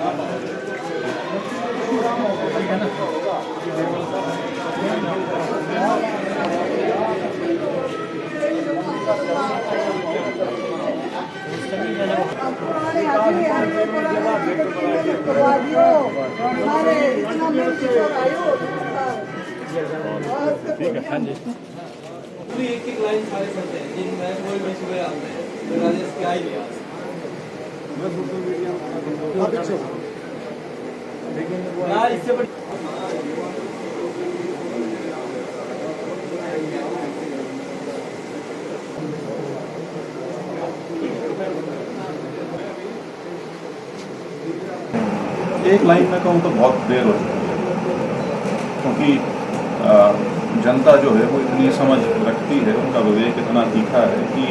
ठीक है, हाँ जी। एक एक लाइन सारे पढ़ते हैं जिनमें कोई भी सुबह आते हैं तो राजेश के आई नहीं यार इससे बड़ी एक लाइन में कहूँ तो बहुत देर हो जाती है, क्योंकि जनता जो है वो इतनी समझ रखती है, उनका विवेक इतना तीखा है कि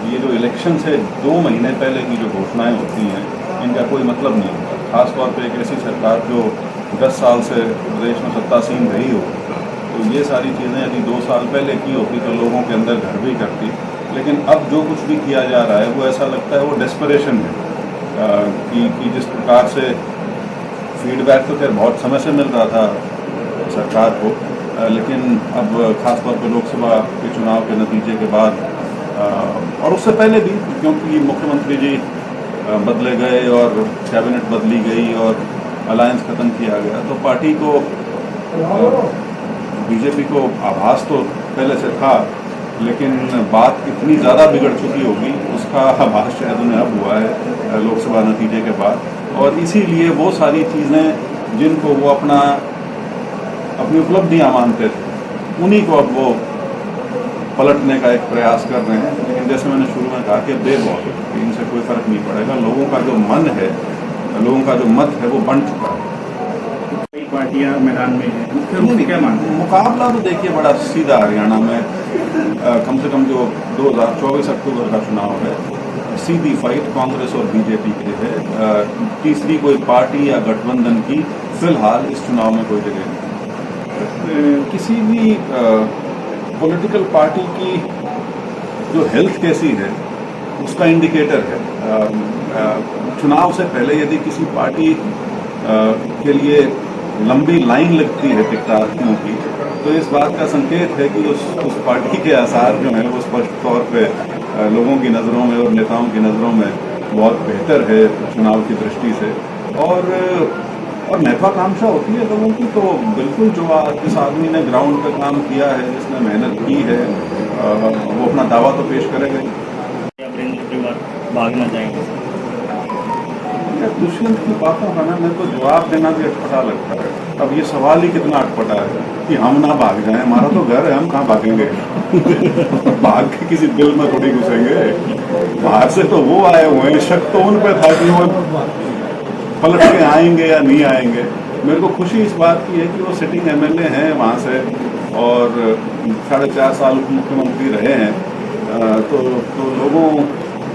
ये जो इलेक्शन से 2 महीने पहले की जो घोषणाएं होती हैं इनका कोई मतलब नहीं होता। खासतौर पे एक ऐसी सरकार जो 10 साल से प्रदेश में सत्तासीन रही हो, तो ये सारी चीज़ें यदि 2 साल पहले की होती तो लोगों के अंदर घर भी करती। लेकिन अब जो कुछ भी किया जा रहा है वो ऐसा लगता है वो डेस्परेशन है कि जिस प्रकार से फीडबैक तो खैर बहुत समय से मिल रहा था सरकार को, लेकिन अब खासतौर पर लोकसभा के चुनाव के नतीजे के बाद और उससे पहले भी, क्योंकि मुख्यमंत्री जी बदले गए और कैबिनेट बदली गई और अलायंस ख़त्म किया गया, तो पार्टी को बीजेपी को आभास तो पहले से था, लेकिन बात इतनी ज़्यादा बिगड़ चुकी होगी उसका आभास शायद उन्हें अब हुआ है लोकसभा नतीजे के बाद। और इसीलिए वो सारी चीज़ें जिनको वो अपनी उपलब्धियां मानते थे, उन्हीं को अब वो पलटने का एक प्रयास कर रहे हैं। लेकिन जैसे मैंने शुरू में कहा कि देर बहुत हो चुकी, इनसे कोई फ़र्क नहीं पड़ेगा। लोगों का जो मन है, लोगों का जो मत है वो बन चुका है। कई पार्टियां मैदान में हैं, मुख्य रूप से क्या मानते हैं? मुकाबला तो देखिए बड़ा सीधा हरियाणा में कम से कम जो 2024 अक्टूबर का चुनाव है, सीधी फाइट कांग्रेस और बीजेपी के है। तीसरी कोई पार्टी या गठबंधन की फिलहाल इस चुनाव में कोई जगह नहीं। किसी भी पॉलिटिकल पार्टी की जो हेल्थ कैसी है उसका इंडिकेटर है। चुनाव से पहले यदि किसी पार्टी के लिए लंबी लाइन लगती है टिकटार्थियों की, तो इस बात का संकेत है कि उस पार्टी के आसार जो हैं वो स्पष्ट तौर पे लोगों की नज़रों में और नेताओं की नज़रों में बहुत बेहतर है चुनाव की दृष्टि से। और महत्वाकांक्षा होती है लोगों की, तो बिल्कुल जिस आदमी ने ग्राउंड पे काम किया है, जिसने मेहनत की है, वो अपना दावा तो पेश करेगा। भागना चाहेंगे दुष्यंत की बातों का ना मेरे को जवाब देना भी अटपटा लगता है। अब ये सवाल ही कितना अटपटा है कि हम ना भाग जाएं, हमारा तो घर है, हम कहाँ भागेंगे। भाग के किसी दिल में थोड़ी घुसेंगे। बाहर से तो वो आए हुए हैं, शक तो उन पे था कि वो पलट के आएंगे या नहीं आएंगे। मेरे को खुशी इस बात की है कि वो सिटिंग एमएलए हैं वहाँ से और 4.5 साल मुख्यमंत्री रहे हैं, तो लोगों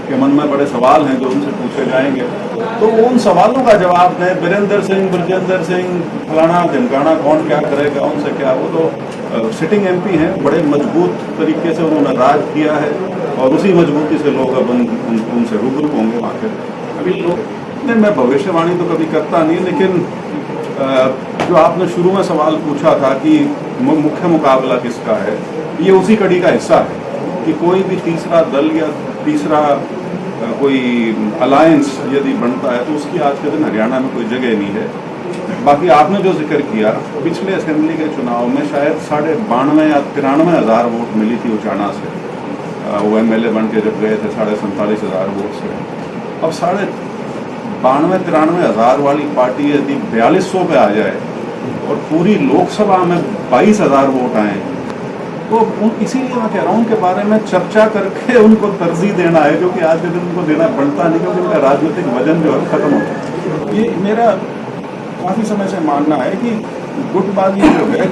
के मन में बड़े सवाल हैं जो उनसे पूछे जाएंगे, तो उन सवालों का जवाब दें। बीरेंद्र सिंह, ब्रजेंद्र सिंह, फलाना ढिमकाना कौन क्या करेगा, उनसे क्या, वो तो सिटिंग एमपी हैं, बड़े मजबूत तरीके से उन्होंने राज किया है और उसी मजबूती से लोग अब उनसे रूबरू होंगे वहाँ के। अभी लोग नहीं, मैं भविष्यवाणी तो कभी करता नहीं, लेकिन जो आपने शुरू में सवाल पूछा था कि मुख्य मुकाबला किसका है, ये उसी कड़ी का हिस्सा है कि कोई भी तीसरा दल या तीसरा कोई अलायंस यदि बनता है तो उसकी आज के दिन हरियाणा में कोई जगह नहीं है। बाकी आपने जो जिक्र किया, पिछले असेंबली के चुनाव में शायद 92,000 या 93,000 वोट मिली थी उचाना से, वो एमएलए बन के जब गए थे 47,500 वोट से। अब 92,000-93,000 वाली पार्टी यदि 4200 पे आ जाए और पूरी लोकसभा में 22,000 वोट आए, तो इसीलिए मैं कह रहा हूँ उनके बारे में चर्चा करके उनको तरजीह देना है, जो कि आज के दिन उनको देना पड़ता नहीं, क्योंकि उनका राजनीतिक वजन जो है खत्म हो गया। ये मेरा काफ़ी समय से मानना है कि गुटबाजी जो है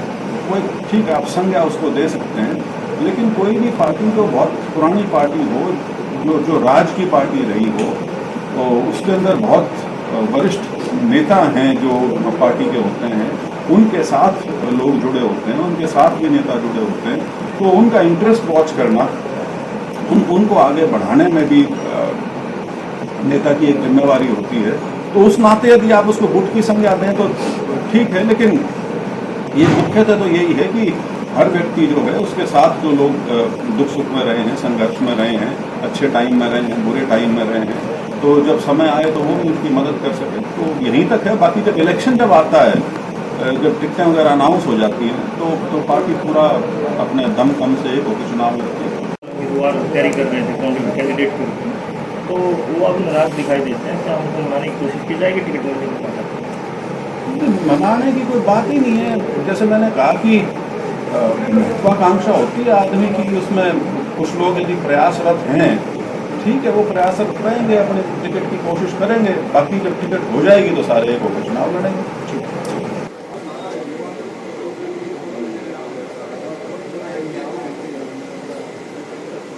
वो ठीक है, आप संज्ञा उसको दे सकते हैं, लेकिन कोई भी पार्टी जो बहुत पुरानी पार्टी हो, जो राज की पार्टी रही हो, तो उसके अंदर बहुत वरिष्ठ नेता हैं जो पार्टी के होते हैं, उनके साथ लोग जुड़े होते हैं, उनके साथ भी नेता जुड़े होते हैं, तो उनका इंटरेस्ट वॉच करना, उनको आगे बढ़ाने में भी नेता की एक जिम्मेवारी होती है। तो उस नाते यदि आप उसको गुट की संज्ञा दें तो ठीक है, लेकिन ये मुख्यतः तो यही है कि हर व्यक्ति जो है उसके साथ जो लोग दुख सुख में रहे हैं, संघर्ष में रहे हैं, अच्छे टाइम में रहे हैं, बुरे टाइम में रहे हैं, तो जब समय आए तो वो भी उनकी मदद कर सके। तो यहीं तक है। बाकी जब इलेक्शन जब आता है, जब टिकटें वगैरह अनाउंस हो जाती हैं तो पार्टी पूरा अपने दम कम से एक होकर चुनाव लड़ती है। उम्मीदवार तैयारी कर रहे थे काउंटिंग कैंडिडेट को, तो वो अब नाराज दिखाई देते हैं। क्या उनको मनाने की कोशिश की जाएगी टिकट मिलने के बाद? मनाने की कोई बात ही नहीं है। जैसे मैंने कहा कि महत्वाकांक्षा होती है आदमी की, उसमें कुछ लोग यदि प्रयासरत हैं, ठीक है, वो प्रयासरत रहेंगे, अपने टिकट की कोशिश करेंगे। बाकी जब टिकट हो जाएगी तो सारे एक होकर चुनाव लड़ेंगे।